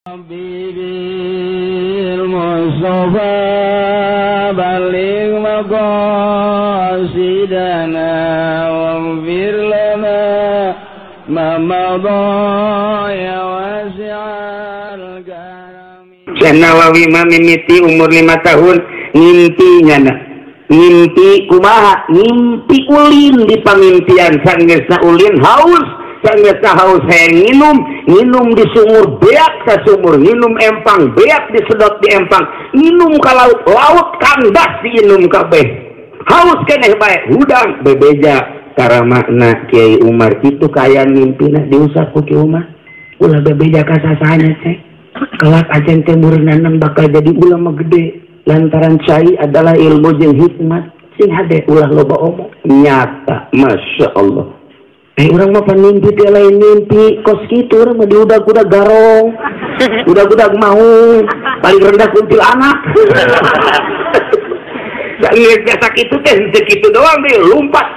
Habibil Mustafa baligh maqasidana waghfir lana ma madha ya wasi'al karami. Syekh Nawawi mah mimiti umur 5 tahun ngimpinya ngimpi kumaha ngimpi ulin di pamimpian sanggeusna ulin haus sanggeusna haus hayang nginum di sumur beak ka sumur nginum empang beak disedot di empang nginum ka laut kandas diinum kabeh haus keneh bae hudang bebeja karamakna Kiai Umar itu kaya mimpina diusap ku Kiai Umar ulah bebeja ka sasana teh kelak ajen teh mureunana bakal jadi ulama gede lantaran cai adalah ilmu jeung hikmat sing hade ulah loba omong nyata masya Allah. Orang mah penimpi dia lain mimpi kos gitu orang mah diudag-udag garong udag-udag mau paling rendah kuntilanak biasa gitu teh segitu doang deh lompat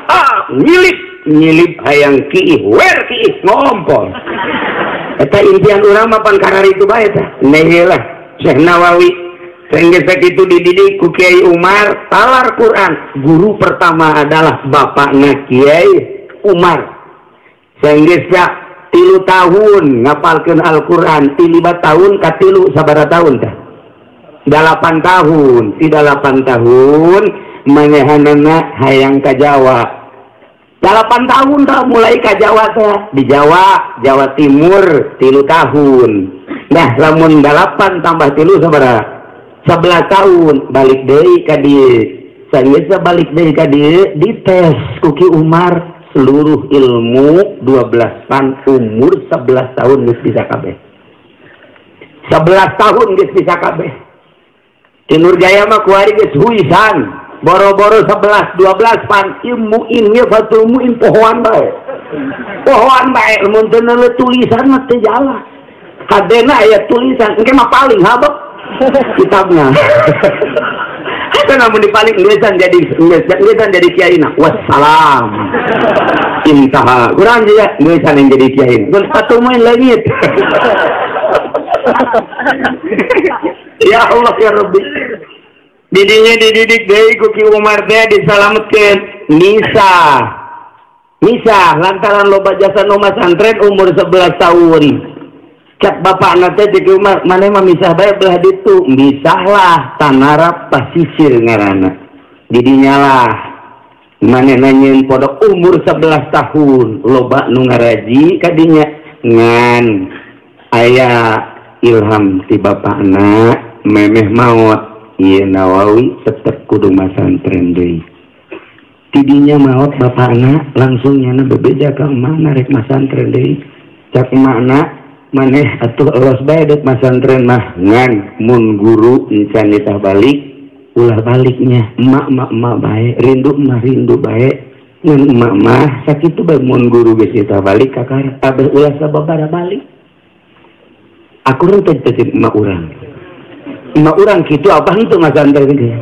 nyilip hayang kiih wer kiih ngompol eta impian urang mah pan karar itu bae tah nehelah Syekh Nawawi sehingga segitu dididik ku Kiai Umar talar Quran guru pertama adalah bapaknya Kiai Umar sehingga 3 tahun ngapalkeun Al-Quran 5 tahun ka 3 sabaraha tahun tah 8 tahun tidak 8 tahun manehanana hayang ka Jawa 8 tahun dah mulai ka Jawa teh di Jawa Timur 3 tahun nah lamun 8 tambah 3 sabaraha 11 tahun balik deui ka dieu sanggeus balik deui ka dieu dites ku Ki Umar seluruh ilmu 12 pan umur 11 tahun geus bisa kabeh 11 tahun geus bisa kabeh di Nurjaya mah kuari geus huisan boro-boro 11 12 pan ilmu ilmu fatul muin pohoan bae mun teu neuleuh tulisan mah teu jala kadena aya tulisan engke mah paling habek kitabna itu namun dipaling ngesan jadi kiaina wassalam intaha kurang juga ngesan yang jadi kiaina terus satu main langit ya Allah ya Rabbi didinya dididik deui ku Ki Umar teh disalametkeun Nisa lantaran loba jasa nu masantren umur 11 tahun cak bapak nate di rumah mana mah misah bae belah ditu misahlah tanarap pasisir ngaranna didinya lah mana nanyeun podok umur 11 tahun loba nu ngaraji kadinya ngan aya ilham ti bapakna memeh maot ieu Nawawi tetep kudu masantren deui tidinya maot bapakna langsung nyana bebeja ka emahna rek masantren deui cak emakna maneh atuh elos bae dek masantren mah ngan mun guru encan ditah balik ulah baliknya emak bae rindu bae ngan emak mah sakitu bae mun guru geus ditah balik kakara abah ulah sababaraha balik aku reng teh emak urang kitu apa henteu masantren ge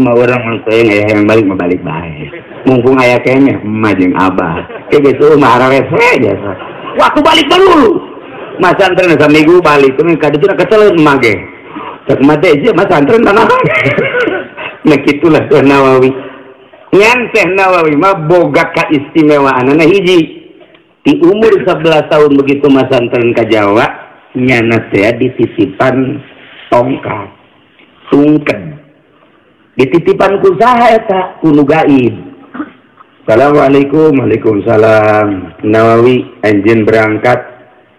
emak urang mah teh yang balik mah balik bae mumpung aya keneh emak jeung abah ge geus mah hararese jasa waktu balik dulu masantren saminggu balik tapi kaditu kecelen emak ge cek mate aja masantren tanah nah kitulah Syekh Nawawi ngan Syekh Nawawi mah boga kaistimewaanna hiji di umur 11 tahun begitu masantren ka Jawa nyana teh dititipan tongkat sungken dititipan ku saha eta ku nu gaib. Assalamualaikum. Waalaikumsalam. Nawawi anjeun berangkat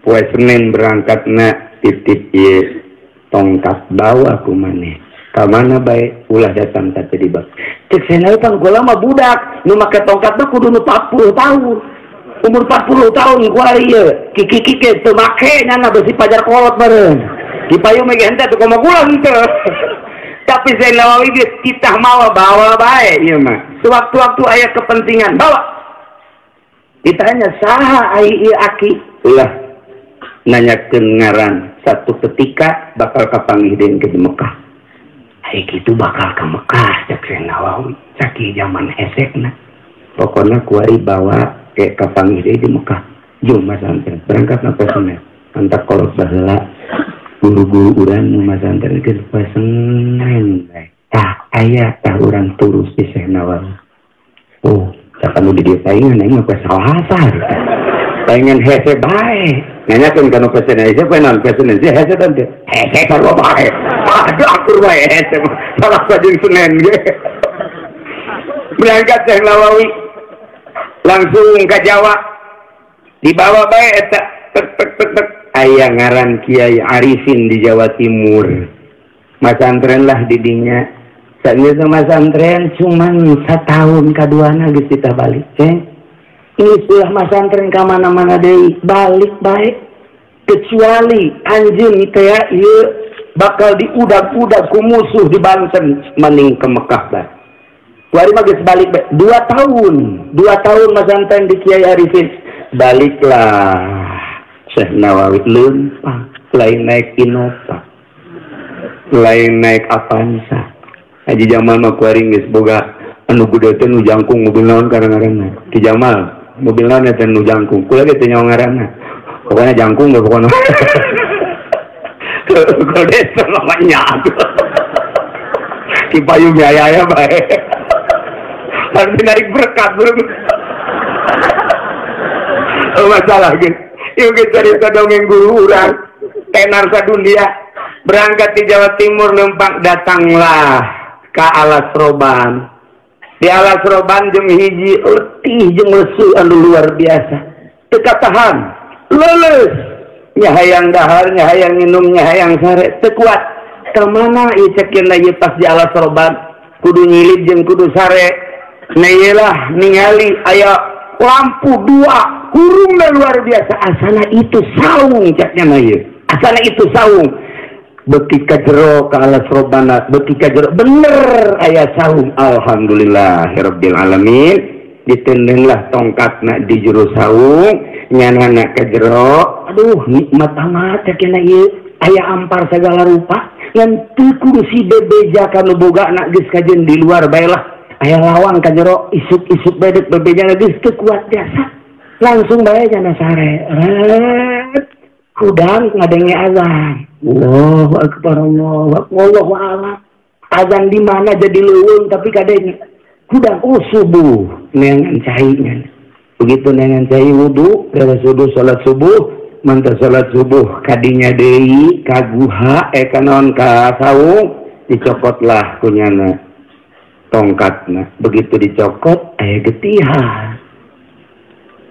poe Senin berangkatna titip ieu tongkat bawa ku maneh ka mana bae ulah datang ka teh dibak cek cenah tang kula mah budak nu make tongkat mah kudu 40 tahun umur 40 tahun kuari ieu kiki teu make nyana besi pajar kolot bareng dipayung mege henteu teu komo kula henteu tapi Syekh Nawawi geus titah mawa bawa bae ieu mah sewaktu-waktu aya kepentingan bawa ditanya saha ai ieu aki ulah nanyakeun ngaran satu ketika bakal kapanggih deui ke Mekah ai kitu bakal ka Mekah cek Syekh Nawawi caki zaman esekna pokona kuari bawa ke kapanggih deui di Mekah jum masantren berangkat na Senin antak kolot baheula guru-guru urang nu masantren keur pasengan tah aya tah urang turus di Syekh Nawawi. Oh, tak anu di dieu paingan aing mah salah asar. Pengen hese bae. Nanyakeun kana pesen aja penan pesen aja hese dan hese kalau bae. Aduh akur bae hese salah sajeng Senen ge. Berangkat Syekh Nawawi langsung ke Jawa. Dibawa bae eta aya ngaran Kiai Arifin di Jawa Timur. Masantren lah didinya. Saeun masantren cuman satahun kaduana geus kita balik teh. Istilah masantren ka mana-mana deui balik bae. Kecuali anjeun teh ieu bakal diudag-udag ku musuh di Banten mending ke Mekah bae. Kuari mah geus balik bae 2 tahun. 2 tahun masantren di Kiai Arifin. Baliklah Syekh Nawawi leumpah, lain naik Innova, lain naik Avanza. Haji Jamal mah kuari geus boga anu gede teh nu jangkung mobil naon kadang-kadang. Ki Jamal mobil naon teh nu jangkung. Kula ge teh nyawa ngaranna. Pokoknya jangkung ge pokona. Gede namanya. Ki payung aya bae. Harus naik berkat bro. Masalah gitu. Yuk kita cerita dongeng guru urang tenar sadunia berangkat di Jawa Timur lempang datanglah ke Alas Roban. Di Alas Roban jeung hiji letih jeung lesu anu luar biasa. Teka tahan, leles. Nyahayang dahar, nyahayang minum, nyahayang sare. Teu kuat. Ka mana ieu cekeun ieu pas di Alas Roban kudu nyilid jeung kudu sare. Nah iyalah ningali aya lampu 2 kurungnya luar biasa. Asana itu saung caknya mah asana itu saung beki kajero ke Alas Robana beki kajero bener aya saung. Alhamdulillahirabbil alamin. Ditendenglah tongkatna di jero saung nyanana kajero. Aduh nikmat amat cakna ieu aya ampar segala rupa ngan teu kursi bebeja kanu boga na geus kajeun di luar bae lah. Aya lawang kajero isuk-isuk bedek bebeja geus teu kuat biasa. Langsung bae jana sare. Kudang ngadenge azan. Allahu akbar, Allahu a'lam. Azan di mana jadi leuweung tapi kadenge kudang subuh neangan cainya. Begitu neangan cai wudu, beres wudu salat subuh, mantap salat subuh kadinya deui kaguha kanon ka saung dicokotlah kunyana tongkatna. Begitu dicokot aya getihan.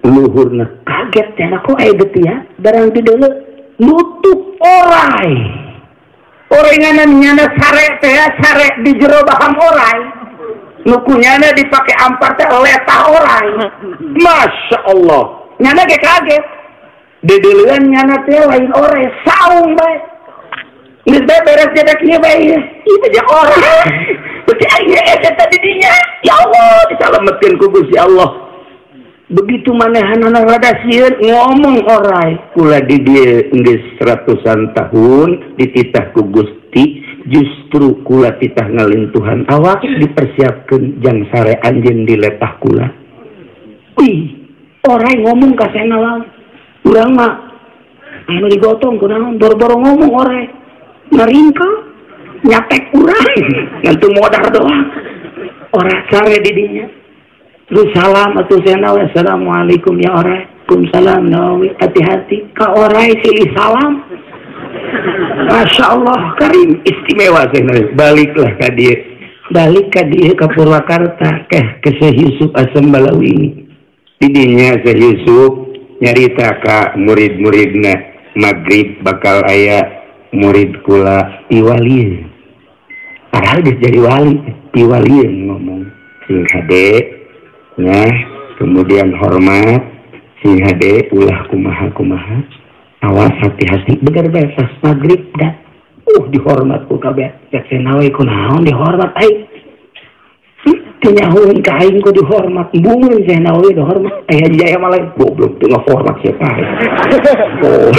Luhurna kaget cenah kok aya getihan barang di deuleu nutup orai. Orenganan nyana sare teh sare di jero baham orai. Nukunyana dipake ampar teh letah orai. Masya Allah. Nyana ge kaget. Di deuleuan nyana teh lain orai saung bae. Geus bae beres cedak ieu bae. Ieu teh orai. Beuki aya eta tadi dinya. Ya Allah disalametkeun ku Gusti Allah. Begitu manehanana rada sieun ngomong orai. Kula di dieu geus ratusan tahun dititah ku Gusti, justru kula titah ngalintuhan awak dipersiapkeun jang sare anjeun di letah kula. Wih, orai ngomong ka Syekh Nawawi. Urang mah anu digotong kunaon boro-boro ngomong orai. Ngaringkel nyatek urang ngantu modar doang. Ora sare di dinya. Terus salam atau Syekh Nawawi, assalamualaikum ya orai. Waalaikumsalam Nawawi, hati-hati ka orai silih salam. Masya Allah karim istimewa Syekh Nawawi. Baliklah ka dieu. Balik ka dieu ka Purwakarta ke Syekh Yusuf Asem Balawi. Didinya Syekh Yusuf nyarita ka murid-muridna magrib bakal aya murid kula iwali. Padahal geus jadi wali, iwali ngomong sing hade. Nah, kemudian hormat sing hade ulah kumaha-kumaha. Awas hati-hati bener beres magrib dah. Dihormat ku kabeh. Syekh Nawawi kunaon dihormat ai. Tinyahueun ka aing ku dihormat. Bungun Syekh Nawawi dihormat. Aya jaya malah goblok teu ngahormat siapa. Oh.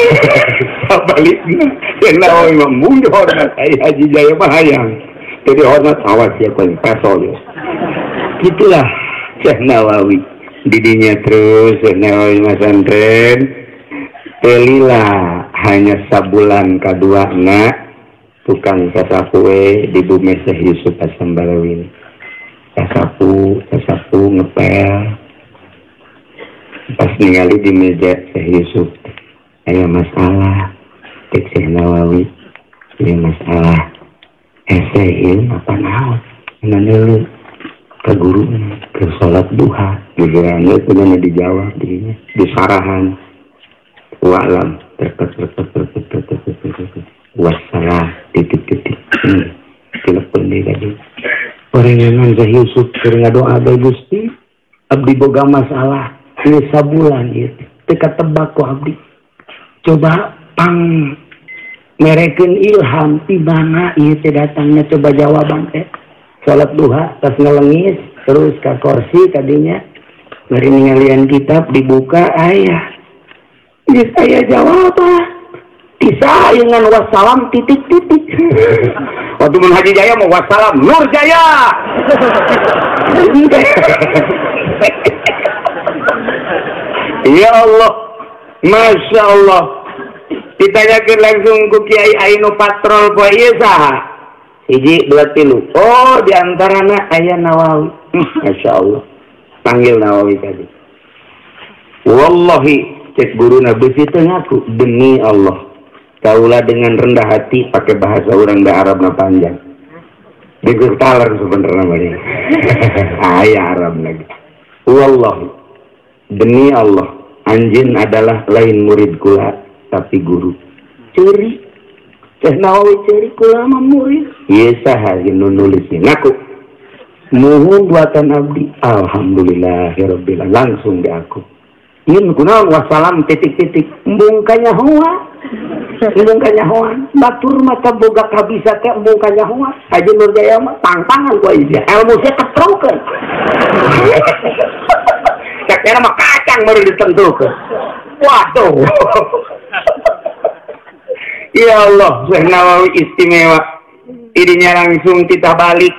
Sabalikna Syekh Nawawi mah mun dihormat ai Haji Jaya mah hayang. Teu dihormat awas siapa yang peso yo. Gitulah Syekh Nawawi didinya terus Syekh Nawawi masantren pelila hanya sabulan kedua tukang sasapu di Bumi Syekh Yusuf Asambalawi. Sasapu ngepel. Pas ningali di meja Syekh Yusuf, aya masalah. Cek Syekh Nawawi, ini masalah. Syekh apa naon? Nanya ke guru ke sholat duha. Gilirannya kemudian dijawab di sarahan. Wa'lam wassalam titik-titik. Telepon dia tadi. Perengangan Syekh Yusuf keur ngadoa bae Gusti. Abdi boga masalah. Ini sabulan ieu. Teka tebak ku abdi. Coba merekeun ilham ti mana ieu teh datangnya, coba jawaban teh. Salat duha tas ngelengis terus ka kursi tadinya. Mari ningalian kitab dibuka aya. Geus aya jawaban. Kisah dengan wassalam titik-titik. Waktu mun Haji Jaya mau wassalam Nur Jaya. Ya Allah, Masya Allah. Ditanyakan langsung ku Kiai Ainu patrol poe ieu saha? Hiji dua tilu. Oh, diantaranya aya Nawawi. Masya Allah. Panggil Nawawi tadi. Wallahi, cek guru Nabi itu ngaku demi Allah. Kaulah dengan rendah hati pakai bahasa orang da Arab na panjang. Digertalar sebenarnya namanya. Ayah Arab lagi. Wallahi, demi Allah, anjin adalah lain murid kula tapi guru. Ceri. Syekh Nawawi ceri kula mah murid. Ieu saha nulisnya ngaku. Muhun buatan abdi. Alhamdulillahirabbil alamin. Langsung di aku. Ieu kunaon wassalam titik-titik. Embung kanyahoa. Embung kanyahoa. Batur mata boga kabisa teh embung kanyahoa. Haji Nur Jaya mah tangtangan ku ieu. Ilmu teh ketrokeun. Sakera mah kacang baru ditentukeun. Waduh. Ya Allah, Syekh Nawawi istimewa. Idinya langsung kita balik.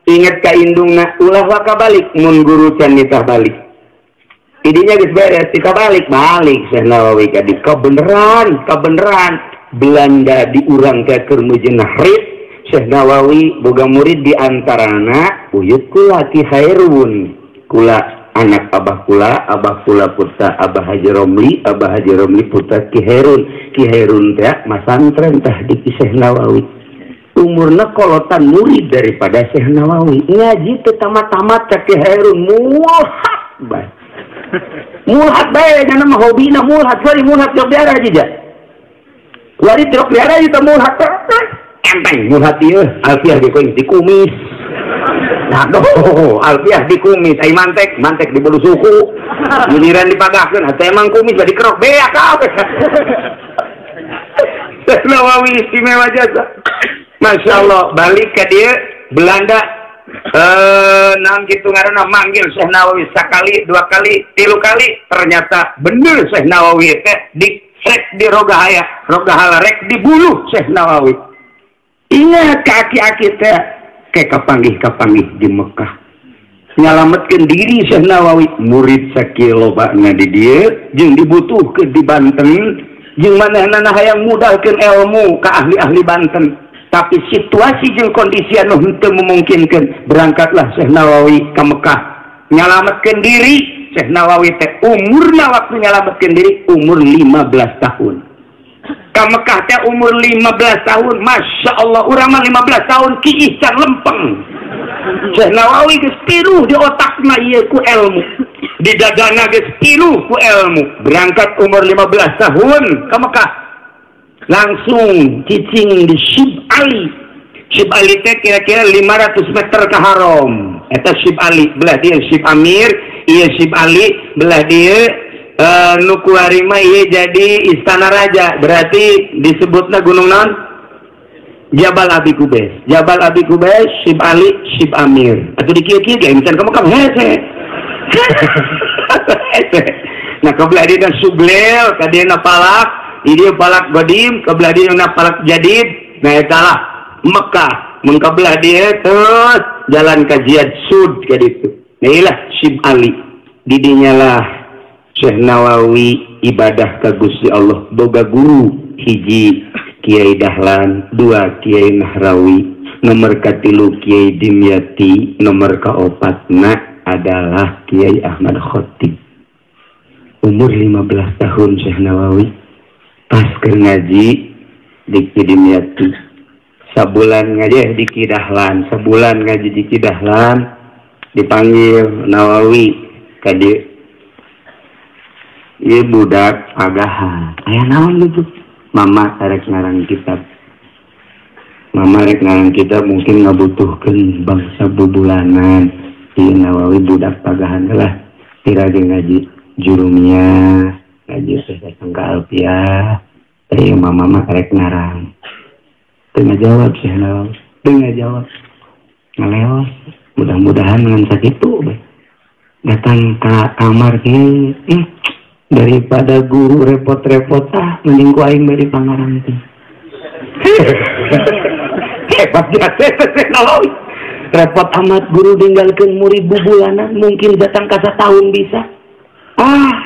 Ingat ka indungna ulah waka balik mun guru can nitah balik. Idinya geus beres kita balik Syekh Nawawi ka di kebenaran Belanda diurang ka keur mujina Rid. Syekh Nawawi boga murid di antarana uyut kula Ki Hairun. Kula anak abah kula putra Abah Haji Romli putra Ki Hairun. Ki Hairun teh masantren tah di Syekh Nawawi. Umurna kolotan murid daripada Syekh Nawawi. Ngaji teh tamat-tamat Ki Hairun mulhat bae nya mah hobina mulhat jog biara aja. Wari jog biara itu mulhat enteng mulhat ieu alfiah di kumis. Aduh, alfiah di kumis, ai mantek di bulu suku. Giliran dipagahkeun atuh emang kumis badi kerok beak kabeh. Syekh Nawawi istimewa jasa. Masya Allah, balik ke dia Belanda nang gitu ngaranna manggil Syekh Nawawi sekali, dua kali, tilu kali, ternyata bener Syekh Nawawi teh di rogahala rek dibunuh Syekh Nawawi. Ingat kaki-aki teh kayak kapanggih di Mekah. Nyalametkeun diri Syekh Nawawi, murid sakilobana di dieu jeung dibutuhkeun di Banten, jeung manehna hayang mudahkeun ilmu ka ahli-ahli Banten. Tapi situasi jeung kondisi anu henteu memungkinkan, berangkatlah Syekh Nawawi ke Mekah nyalametkeun diri. Syekh Nawawi teh umurna waktu nyalametkeun diri umur 15 tahun. Ka Mekah teh umur 15 tahun. Masya Allah, urang mah 15 tahun ki ihsan lempeng. Syekh Nawawi geus tiru di otakna ieu ku ilmu. Di dadana geus tiru ku ilmu. Berangkat umur 15 tahun ke Mekah. Langsung cicing di Syib Ali. Syib Ali teh kira-kira 500 meter ke haram. Eta Syib Ali, belah dia Syib Amir, iya Syib Ali, belah dia nuku harima iya jadi istana raja. Berarti disebutnya gunung naon? Jabal Abi Kubais. Jabal Abi Kubais, Syib Ali, Syib Amir. Atau di kieu-kieu ge misalkan kamu hese. Nah, kebelah dia Sublel, kadina Palak. Ini Palak Godim, kebelah dia Palak Jadid, nah etalah Mekah, mengkebelah dia terus jalan ke Jihad Sud kayak itu. Nah inilah Syib Ali, didinya lah Syekh Nawawi ibadah ke Gusti Allah, boga guru hiji Kiai Dahlan, 2 Kiai Nahrawi, nomor katilu Kiai Dimyati, nomor kaopatna adalah Kiai Ahmad Khotib. Umur 15 tahun Syekh Nawawi pas keur ngaji di Dimyati. Sabulan ngaji di Kidahlan, sabulan ngaji di Kidahlan, dipanggil Nawawi ka dieu. Ieu budak pagahan. Aya naon gitu? Mama rek ngarang kitab. Mama rek ngarang kitab mungkin ngabutuhkeun bangsa bubulanan. Ieu Nawawi budak pagahan lah. Tirage ngaji jurumia, ngaji sangka alfiah. Ieu mama rek ngarang. Tengah jawab sih Nawawi. Tengah jawab. Ngaleos. Mudah-mudahan dengan sakitu datang ke kamar kieu. Daripada guru repot-repot mending ku aing bari pangarang teh. Hebat Nawawi. Repot amat guru ninggalkeun murid bubulanan mungkin datang ka satahun bisa.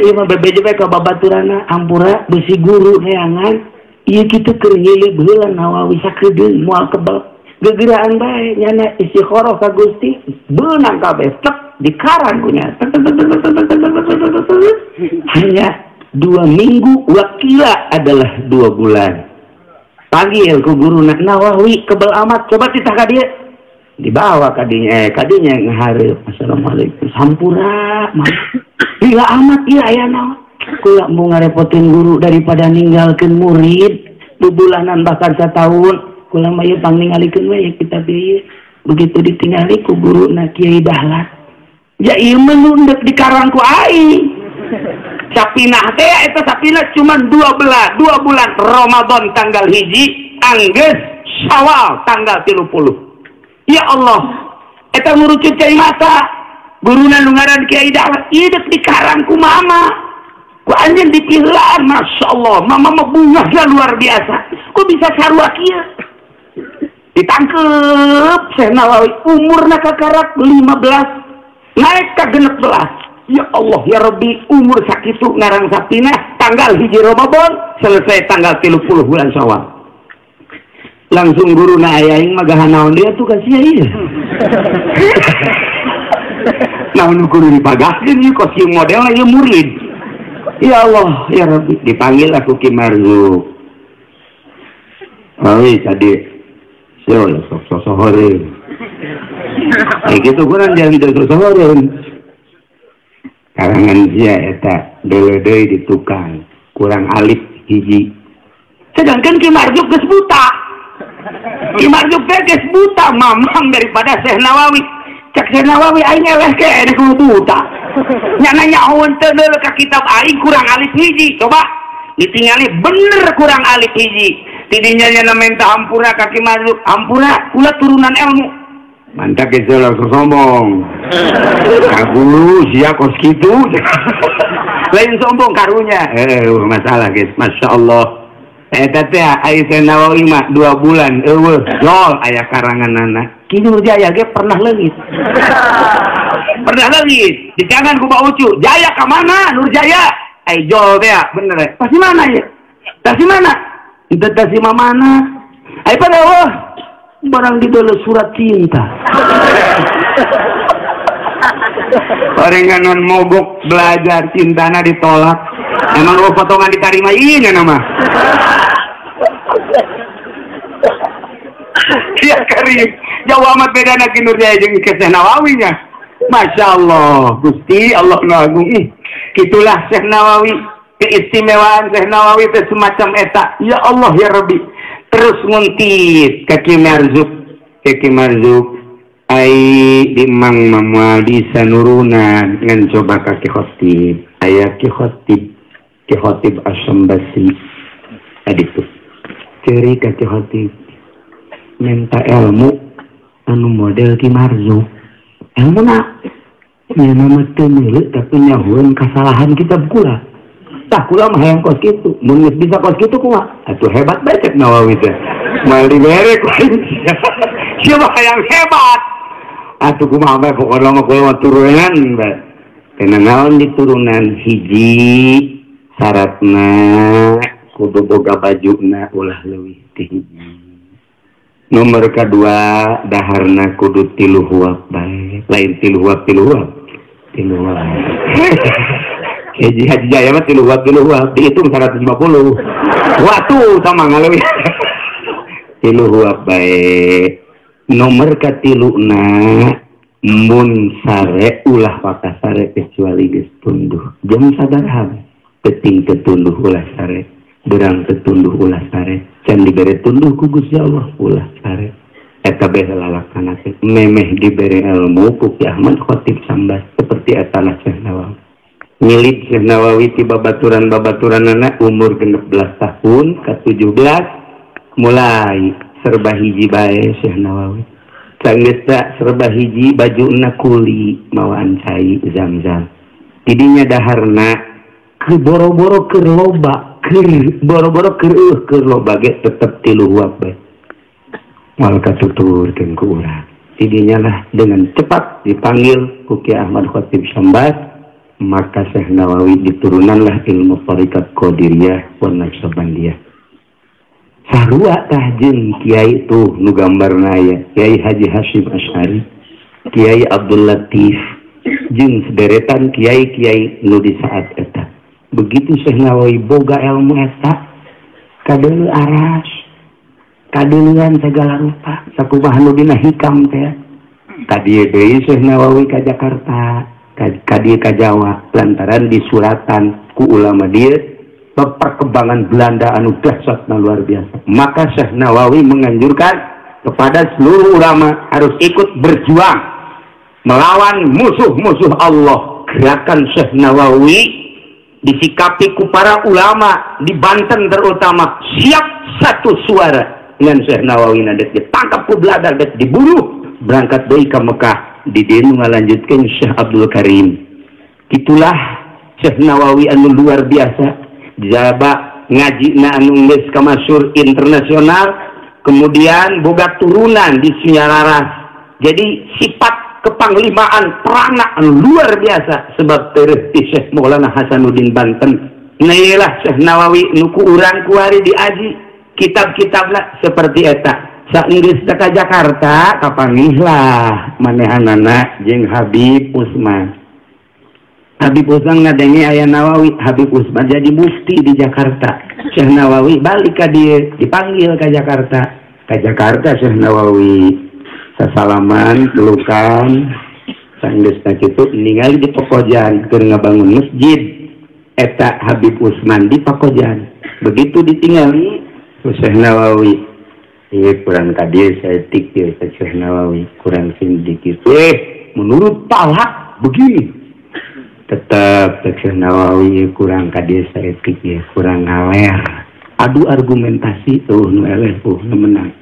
Ieu mah bebeje bae ka babaturana ampura besi guru neangan. Ieu kitu keur nyilih heula Nawawi sakedeung moal kebal. Gegeraan bae nyana istikharah ka Gusti. Beunang kabeh tek dikarang punya. Hanya 2 minggu, wakila adalah 2 bulan. Panggil ku guru Nawawi kebal amat, coba titah ka dia. Dibawa kadinya ngahareup. Assalamualaikum. Sampura. Gila amat ieu aya naon. Kula mau ngarepotin guru daripada ninggalkeun murid bubulanan bahkan satahun. Kula mah ieu pangningalikeun we kitab ieu. Begitu ditinggali ku guru Kiai Dahlan. Ya ieu mah nu dikarang ku aing. Sapinah teh eta sapinah cuma 2 bulan Ramadan tanggal 1 anggeus Syawal tanggal 30. Ya Allah, eta ngurucut cai mata. Guruna nu ngaran Kiai Dahlan ieu dikarang ku mama. Ku anjeun dipihlaan, masyaallah, mama mah bungahna luar biasa. Kok bisa sarua kieu? Ditangkep Syekh Nawawi umurna kakarak 15 naik ka 16. Ya Allah ya Rabbi, umur sakitu ngarang sapinah tanggal 1 Ramadan selesai tanggal 30 bulan Syawal. Langsung guruna aya aing mah gahan naon dia tuh kasih ieu. Naon kudu dipagahkeun ieu kosium modelna ieu murid. Ya Allah ya Rabbi, dipanggil aku Ki Marzuq. Tadi sosohoreun. Gitu kurang jangan sosohoreun. Karangan sia eta deuleu di tukang, kurang alif hiji. Sedangkan Ki Marzuq geus buta. Ki Marzuq geus buta mamang daripada Syekh Nawawi. Cak Syekh Nawawi aing eleh ke ada kudu buta. Nya nyahoeun teu deuleu ka kitab aing kurang alif hiji. Coba ditingali bener kurang alif hiji. Tidinya nya minta hampura ka Ki Marzuq. Hampura kula turunan ilmu. Mantap geus langsung sombong. Kagulu sia kos kitu. Lain sombong karunya. Masalah guys, masyaallah. Eta teh aya Syekh Nawawi mah 2 bulan eueuh jol aya karanganana. Ki Nurjaya ge pernah leungit. Pernah leungit. Dicangan ku Pak Ucu. Jaya ka mana Nurjaya? Ai jol teh bener. Pasti mana ya? Pasti mana? Itu tasi mana? Ai pada barang di dalam surat cinta. Orang non mogok belajar cintana ditolak. Emang lo potongan ditarima ini nama. Ya Karim, jauh amat beda nak Nurjaya jeung Syekh Nawawi nya. Masya Allah, Gusti Allah Agung. Itulah Syekh Nawawi, keistimewaan Syekh Nawawi itu semacam eta. Ya Allah ya Rabbi. Terus nguntit Ki Marzuq ai di Mang Mamual di sanurunan ngan coba Ki Khotib aya Ki Khotib Asy-Syambasi aditu ceri Ki Khotib minta ilmu anu model Ki Marzuq ilmu na nya nama teu milu tapi nyahueun kasalahan kitab kula. Tah kula mah hayang kos kitu, mun geus bisa kos kitu kumaha? Atuh hebat bae Syekh Nawawi teh. Moal dibere ku sia mah hayang hebat. Atuh kumaha bae pokona mah kula turunan bae. Kana naon diturunan hiji syaratna kudu boga bajuna ulah leuwih ti hiji. Nomor kedua daharna kudu 3 huap bae, lain 3 huap. Haji Jaya mah 3 huap dihitung 150. Watu sama ngaleuwih. 3 huap bae. Nomor katiluna mun sare ulah waka sare kecuali geus tunduh. Jam sabaraha penting ketunduh ulah sare, berang ketunduh ulah sare, can dibere tunduh ku Gusti Allah ulah sare. Eta bae lalakana teh memeh dibere ilmu ku Ki Ahmad Khatib Sambas seperti eta Syekh Nawawi. Milik Syekh Nawawi ti babaturan-babaturanana umur 16 tahun ke 17 mulai serba hiji bae Syekh Nawawi. Sanggeus serba hiji bajuna kuli mawaan cai Zam-Zam. Tidinya daharna keur boro-boro keur loba, keur loba ge tetep 3 huap bae. Moal katuturkeun ku urang. Tidinya lah dengan cepat dipanggil ku Ki Ahmad Khatib Sambas, maka Syekh Nawawi diturunanlah ilmu Thariqat Qadiriyah wa Naqsabandiyah. Sarua tah jeung kiai tuh nu gambarna aya Kiai Haji Hasyim Asy'ari, Kiai Abdul Latif jeung sederetan kiai-kiai nu di saat eta. Begitu Syekh Nawawi boga ilmu eta kadeuleu aras, kadeuleuan segala rupa sakumaha nu dina hikam teh. Kadieu deui Syekh Nawawi ka Jakarta, kadieu ka Jawa lantaran disuratan ku ulama dieu perkembangan Belanda anu dahsyatna luar biasa. Maka Syekh Nawawi menganjurkan kepada seluruh ulama harus ikut berjuang melawan musuh-musuh Allah. Gerakan Syekh Nawawi disikapi ku para ulama di Banten terutama siap satu suara dengan Syekh Nawawi nadet ditangkap ku Belanda, nadet dibunuh, berangkat deui ka Mekah di dieu ngalanjutkeun Syekh Abdul Karim. Itulah Syekh Nawawi anu luar biasa. Jaba ngaji na anu geus kamasyhur internasional, kemudian boga turunan di Sunyararas. Jadi sifat kepanglimaan perana anu luar biasa sebab teureus ti Syekh Maulana Hasanuddin Banten. Nailah Syekh Nawawi nu ku urang kuari diaji kitab-kitabna seperti eta. Saenggeus ka Jakarta kapanggihlah manehanana jeung Habib Usman. Habib Usman ngadenge aya Nawawi, Habib Usman jadi mufti di Jakarta. Syekh Nawawi balik ka dieu, dipanggil ka Jakarta. Ka Jakarta Syekh Nawawi sasalaman, pelukan, sanggeus kitu ningali di Pakojan keur ngabangun masjid. Eta Habib Usman di Pakojan. Begitu ditinggali Syekh Nawawi, ieu kurang ka dieu saeutik ieu Syekh Nawawi, kurang sedikit. Menurut Talak begini. Tetap Syekh Nawawi kurang ka dieu saeutik ya, kurang ngaler. Adu argumentasi tuh nu eleh nu menang.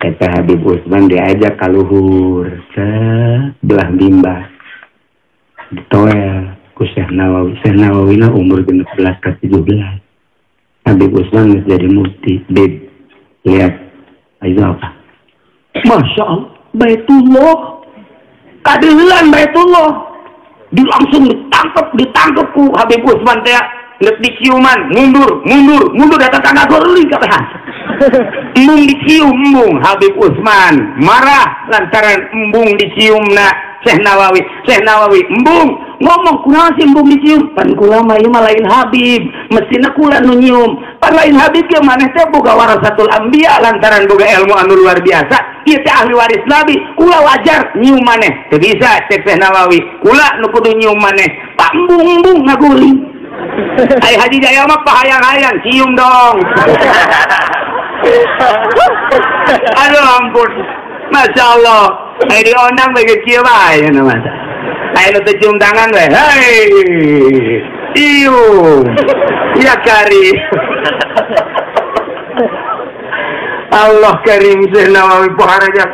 Eta Habib Usman diajak ka luhur belah bimbah. Ditoel ku Syekh Nawawi. Syekh Nawawi na umur 16 ke 17. Habib Usman geus jadi mufti. Bib, lihat ayo apa? Masya Allah, Baitullah. Kadeuleuan Baitullah. Langsung ditangkap ku Habib Usman teh ngeuk diciuman, mundur datang tangga gorli kabehan. Embung dicium Habib Usman marah lantaran embung diciumna Syekh Nawawi embung ngomong kunaon sih embung dicium pan kula mah ieu mah lain Habib mestina kula nu nyium pan lain Habib ge maneh teh boga warasatul anbiya lantaran boga ilmu anu luar biasa ieu teh ahli waris nabi kula wajar nyium maneh teu bisa cek Syekh Nawawi kula nu kudu nyium maneh pak embung ngaguling. Ai Haji Jaya mah pahayang-hayang cium dong. Aduh ampun, Masya Allah. Ai diondang bagi cium aja nama. Ai lu cium tangan weh, hei, cium, ya Karim. Allah Karim Syekh Nawawi poharaja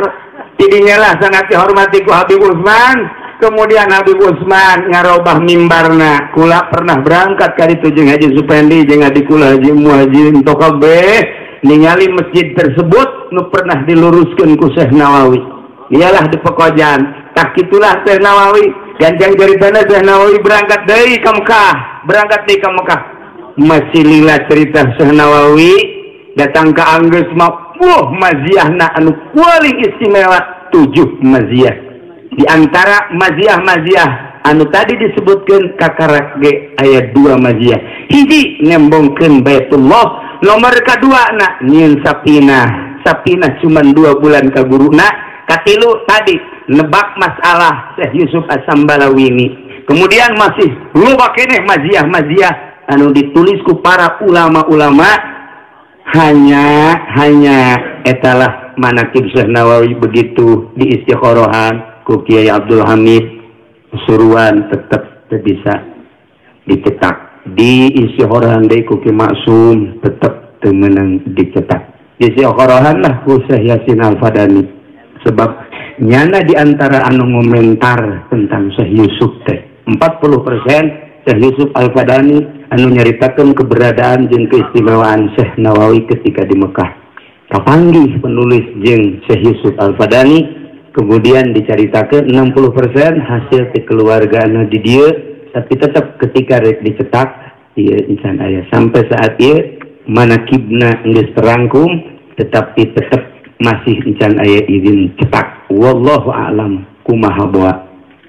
tidinya lah sangat dihormati ku Habib Usman. Kemudian Habib Usman ngarobah mimbarna. Kula pernah berangkat kali itu jeung Haji Supendi jeung adi kula Haji Muhajin Tokabe ningali masjid tersebut nu pernah diluruskeun ku Syekh Nawawi. Iyalah di Pekojan. Tak kitulah Syekh Nawawi ganjang jaritana Syekh Nawawi berangkat deui ka Mekah. masih lila cerita Syekh Nawawi datang ke Anggeus mah wah maziahna anu paling istimewa 7 maziah. Di antara maziah-maziah anu tadi disebutkan kakarak ge aya 2 maziah. Hiji nembongkeun Baitullah, nomor kedua na nyieun sapinah cuman 2 bulan ka guruna. Katilu tadi nebak masalah Syekh Yusuf As-Sambalawini. Kemudian masih loba keneh maziah-maziah anu ditulis ku para ulama-ulama. Hanya etalah manaqib Syekh Nawawi begitu di Istiqorohan ku Kiai Abdul Hamid Suruhan tetap bisa dicetak. Di Istiqorohan deui ku Ki Maksum tetap teu meunang dicetak. Di Istiqorohan lah ku Syekh Yasin Al-Fadani. Sebab nyana di antara anu ngomentar tentang Syekh Yusuf teh 40% Syekh Yusuf Al-Fadani anu nyaritakeun keberadaan jeung keistimewaan Syekh Nawawi ketika di Mekah. Kapanggih penulis jeung Syekh Yusuf Al-Fadani. Kemudian dicaritakeun 60% hasil ti keluarga anu di dieu, tapi tetap ketika rek dicetak ieu insan aya sampai saat ieu manaqibna geus terangkum tetapi tetap masih encan aya izin cetak. Wallahu a'lam kumaha bawa.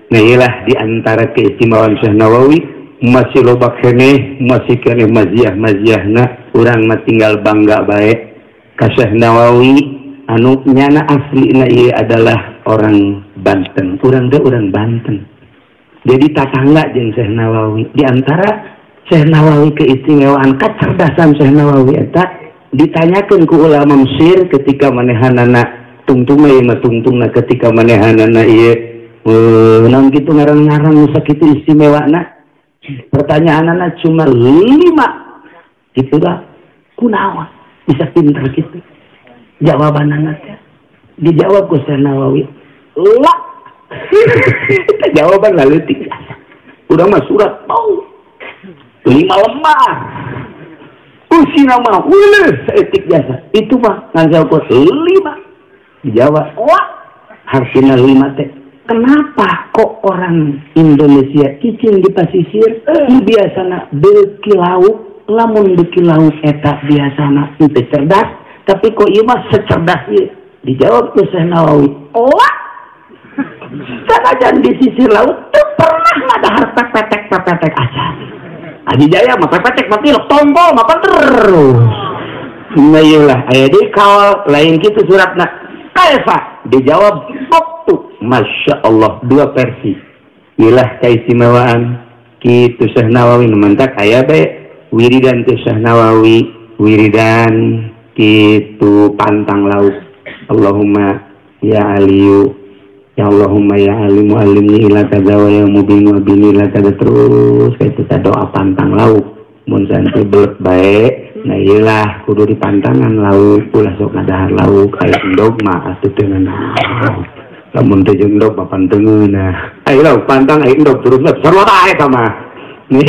Nah iyalah di antara keistimewaan Syekh Nawawi masih loba keneh masih keneh maziah-maziahna urang mah tinggal bangga bae ka Syekh Nawawi anu nyana aslina ieu adalah orang Banten. Urang teh urang Banten. Jadi tatangga jeung Syekh Nawawi. Di antara Syekh Nawawi keistimewaan kecerdasan Syekh Nawawi eta ditanyakeun ku ulama Mesir ketika manehanana tungtungna ketika manehanana ieu naon kitu ngarang-ngarang nu sakitu istimewana. Pertanyaanana cuma 5. Gitu dah. Kunaon bisa pinter gitu. Jawabanana teh dijawab ku Syekh Nawawi. La. Jawaban leutik. Udah mah surat mau 5 lembar. Usina mah seetik biasa. Itu mah ngan jawab 5. Dijawab, wah, harusnya 5 teh. Kenapa kok orang Indonesia cicing di pasisir biasana beuki lauk, lamun beuki lauk eta biasana teu cerdas, tapi kok ieu mah secerdas ieu. Dijawab ku Syekh Nawawi, wah, sanajan di sisir laut teu pernah ngadahar pepetek aja. Adi Jaya mah pepetek mati tombol mah terus. Nah iyalah aya deui kawal lain kitu suratna. Kaifa dijawab waktu. Masya Allah 2 versi. Iyalah keistimewaan kitu Syekh Nawawi numantak aya bae wiridan ti Syekh Nawawi wiridan kitu pantang laut. Allahumma ya aliyu ya Allahumma ya alimu alimni ila kaza wa ya mubinu abini ila kaza terus itu doa pantang lauk mun santai belet bae. Nah iyalah kudu di pantangan lauk ulah sok ngadahar lauk aya endog mah atuh teu ngeunah lamun teu jeung endog papan teu ngeunah aya lauk pantang aya endog terus sarua eta mah nih.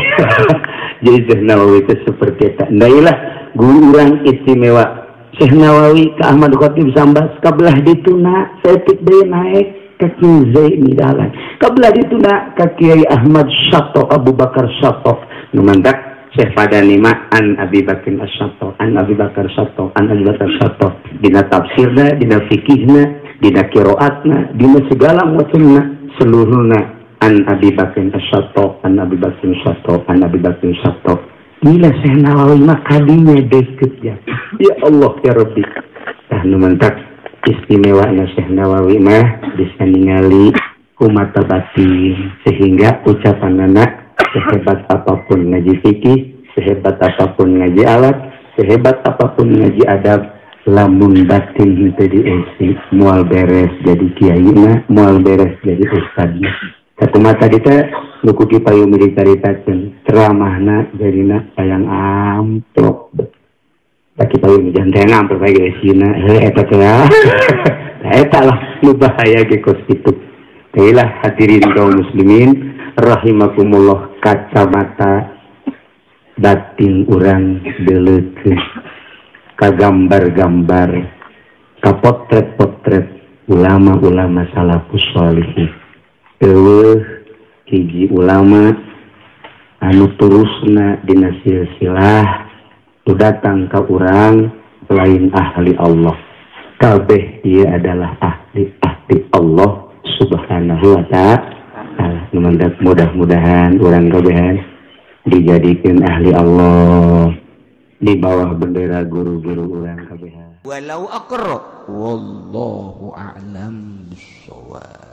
Jadi Syekh Nawawi itu seperti eta. Nah iyalah guru urang istimewa Syekh Nawawi ke Ahmad Khatib Sambas kabelah dituna setik deui naik ka Kiai Zaini Dahlan. Kabelah dituna ka Kiai Ahmad Syato Abu Bakar Syato. Numandak Syekh Fadani ma an Abi Bakar Syato, an Abi Bakar Syato, an Abi Bakar Syato. Dina tafsirna, dina fikihna, dina qiraatna, dina segala macamna seluruhna an Abi Bakar Syato, an Abi Bakar Syato, an Abi Bakar Syato. Gila Syekh Nawawi mah kadinya deket ya. Ya Allah ya Rabbi. Tah numantak istimewanya Syekh Nawawi mah bisa ningali kumata batin sehingga ucapan anak sehebat apapun ngaji fikih, sehebat apapun ngaji alat, sehebat apapun ngaji adab, lamun batin henteu diisi moal beres jadi kiaina, moal beres jadi ustadna. Sakumaha tadi teh nuku ki payung dicaritakeun ceramahna jarina sayang amplop. Taki payung janten amplop bae geus sieuna eta teh. Eta lah nu bahaya ge kos kitu. Teulah hadirin kaum muslimin rahimakumullah, kacamata batin urang deuleukeun ka gambar-gambar ka potret-potret ulama-ulama salafus shalihin. Hiji ulama anu terusna dina silsilah nu datang ka urang selain ahli Allah. Kabeh dia adalah ahli Allah subhanahu wa ta'ala. Mudah-mudahan urang kabehan dijadikan ahli Allah di bawah bendera guru-guru urang kabehan. Walau aqra wallahu a'lam bissawab.